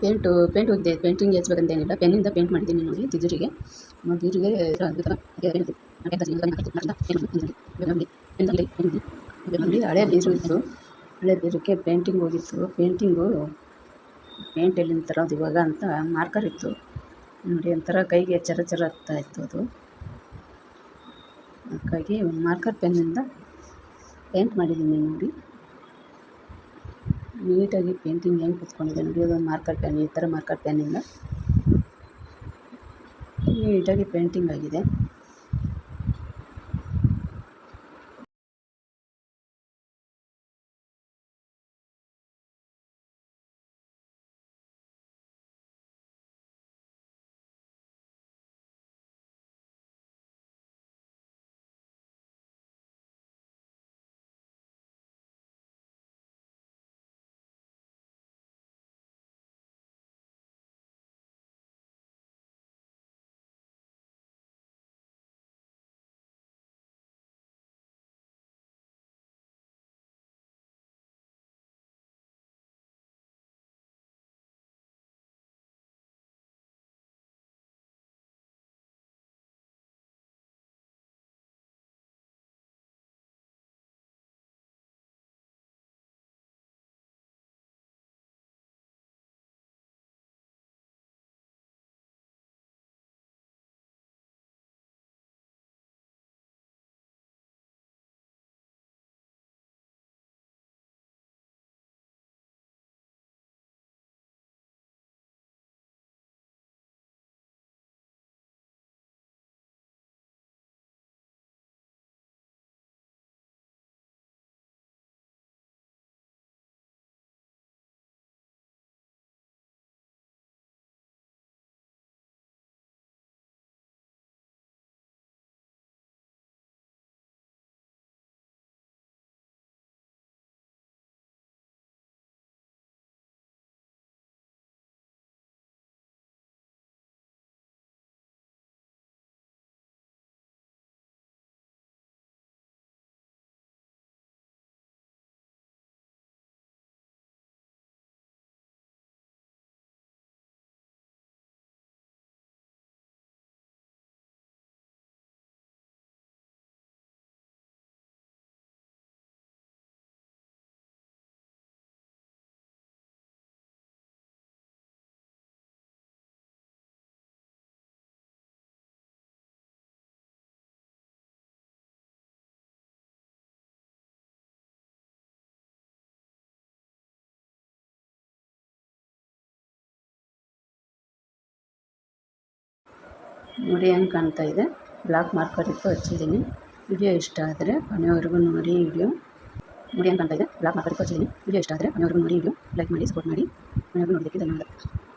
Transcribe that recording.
Paint ಹೋಗಿದೆ. Painting ಹಚ್ಬೇಕಂತೇನಿಲ್ಲ, ಪೆನ್ನಿಂದ paint ಮಾಡಿದ್ದೀನಿ ನೋಡಿ ತಿಜುರಿಗೆ. ನೋಡಿ ಹಳೆ ಬೀರು ಇತ್ತು, ಹಳೆ ಬೀರಕ್ಕೆ ಪೇಂಟಿಂಗ್ ಹೋಗಿತ್ತು. ಪೇಂಟ್ ಎಲ್ಲಿಂದ ತರೋದು ಇವಾಗ ಅಂತ ಮಾರ್ಕರ್ ಇತ್ತು ನೋಡಿ, ಒಂಥರ ಕೈಗೆ ಚರ ಆಗ್ತಾ ಇತ್ತು ಅದು. ಹಾಗಾಗಿ ಒಂದು ಮಾರ್ಕರ್ ಪೆನ್ನಿಂದ ಪೇಂಟ್ ಮಾಡಿದ್ದೀನಿ ನೋಡಿ. ನೀಟಾಗಿ ಪೇಂಟಿಂಗ್ ಹೆಂಗೆ ಕೂತ್ಕೊಂಡಿದೆ ನೋಡಿ. ಅದೊಂದು ಮಾರ್ಕರ್ ಪೆನ್, ಈ ಥರ ಮಾರ್ಕರ್ ಪೆನ್ನಿಂದ ನೀಟಾಗಿ ಪೇಂಟಿಂಗ್ ಆಗಿದೆ. ನೋಡಿ ಹೆಂಗೆ ಕಾಣ್ತಾ ಇದೆ. ಬ್ಲಾಕ್ ಮಾರ್ಕರ್ ಇತ್ತು, ಹಚ್ಚಿದ್ದೀನಿ. ವಿಡಿಯೋ ಇಷ್ಟ ಆದರೆ ಕೊನೆವರೆಗೂ ನೋಡಿ. ವಿಡಿಯೋ ನೋಡಿ ಹೆಂಗೆ ಕಾಣ್ತಾ ಇದೆ. ಬ್ಲಾಕ್ ಮಾರ್ಕರ್ ಇತ್ತು, ಹಚ್ಚಿದ್ದೀನಿ. ವಿಡಿಯೋ ಇಷ್ಟ ಆದರೆ ಕೊನೆವರೆಗೂ ನೋಡಿ. ವಿಡಿಯೋ ಲೈಕ್ ಮಾಡಿ, ಸಪೋರ್ಟ್ ಮಾಡಿ. ಕೊನೆವರೆಗೂ ನೋಡೋದಕ್ಕೆ ಧನ್ಯವಾದ.